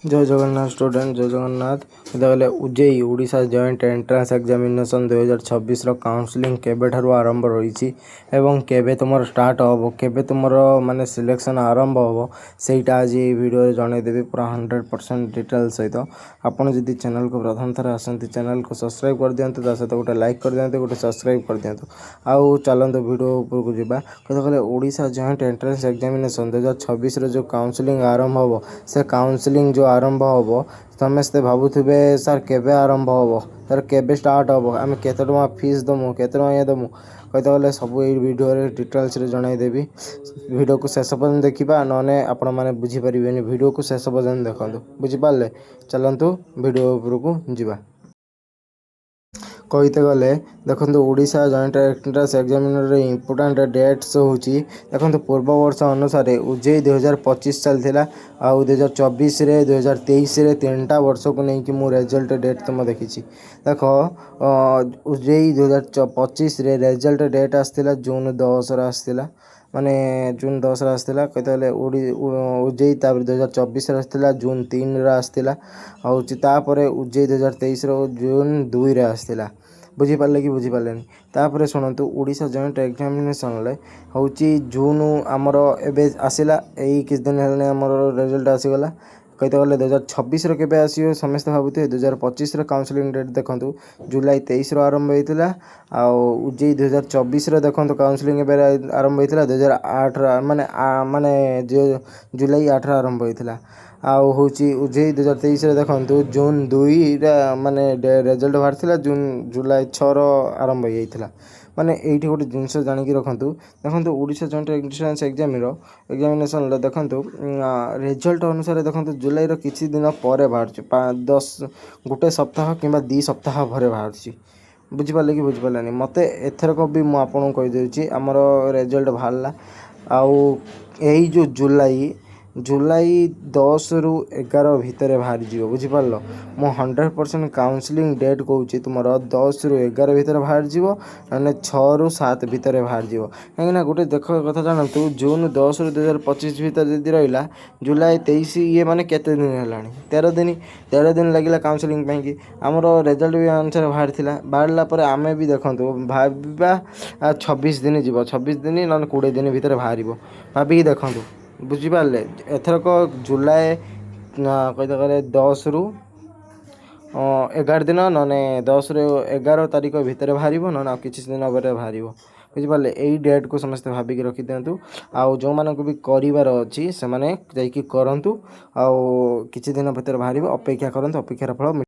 जय जगन्नाथ स्टूडेंट जय जगन्नाथ देखले उजेई Odisha joint entrance examination 2026 counselling केबे ठारू आरंभ रही एवं केबे तुम स्टार्ट हम केबे तुम माने सिलेक्शन आरंभ हम सेटा आज वीडियो जनईदेवी पूरा 100% डिटेल सहित आपड़ जदि चैनल को प्रथम थर आसती चैनल को सब्सक्राइब कर दिंतु सहित गोटे लाइक कर दिंतु गोटे सब्सक्राइब कर दिंतु आउ चलते वीडियो उपरकू जावा कहते ओडिशा जॉइंट एंट्रांस एग्जामिनेशन 2026 जो काउंसलिंग आरंभ हम से काउंसलिंग जो आरंभ हम समस्ते भावुवे सार केबे आरंभ हम सर केबे स्टार्ट हम आम केते टଙ୍କା फीस दमु केते टଙ୍କା ये दमु कहते गले सब ये वीडियो डिटेल्स जनईदेवी वीडियो को शेष पर्यटन देखा ना आपण मैंने बुझीपारे वीडियो को शेष पर्यटन देखते बुझीपारे चलतु वीडियो उपरकू जावा कहते गले देखो Odisha joint entrance examination important dates होची देखो पूर्व वर्ष अनुसार उजेई 2025 चलता आउ 2024 रे 2023 रे 3टा वर्ष को लेकिन मु रिजल्ट डेट तुम देखी देख उजेई 2025 रे रिजल्ट डेट आसला जून 10 आसला माने जून 10 आसला कहते उजेई 2024 आसला जून 3 आसला आउे उजेई 2023 जून 2 आसला बुझीपारे कि बुझीपारे तापर शुणु ओडिशा जॉइंट एग्जामिनेशन हूँ जून आमर एवं आसला यही किस दिन है आमर रिजल्ट आसीगला कहते गले 2026 के आसो समस्त भावुए 2025 काउंसलिंग डेट देखो जुलाई 23 आरंभ होता उजेई 2024 देखो काउंसलिंग आरंभ होता 2008 माने माने जुलाई 8 आरंभ होता आउ हूँ उजेई 2023 देखो जून 2 माने रिजल्ट बाहर जून जुलाई 6 आरंभ होता माने ये गोटे जिनस जानिक रखु देखो ओडिशा जॉइंट एंट्रांस एग्जामिनेशन देखो रिजल्ट अनुसार देखो जुलाई किसी दिन पर बाहर 10 गोटे सप्ताह कि 2 सप्ताह पर बाहर बुझीपारे कि बुझीपारे मत एथरक भी मुझे कहीदे आमर रिजल्ट बाहरला आउ यही जो जुलाई 10 रु 11 भितर बाहर जीव बुझीपार मो 100% काउंसलिंग डेट कौच तुम 10 रु 11 भितर बाहर जीव ना 6 रु 7 भितर बाहर जीव कहीं गोटे देख कथा जानतु जून 10 रु 2025 भितर जदि रहा जुलाई 23 ये मैंने केते दिन है 13 दिन लगे काउंसलिंग कि आमर रिजल्ट भी अनुसार बाहर आम भी देखु भावा 26 दिन जीव 26 दिन ना 20 दिन भितर बाहर भाविकी देखूँ बुझीपारे एथरक जुलाई कहते गले 10 रु 11 दिन ना 10 रु 11 तारीख भितर बाहर ना किसी दिन पर बाहर बुझीपारे यही डेट को समस्त भाविकी रखी दिंतु आउ जो मानक भी करार अच्छी से करूँ आउ किसी दिन भितर बाहर अपेक्षा करते अपेक्षार फल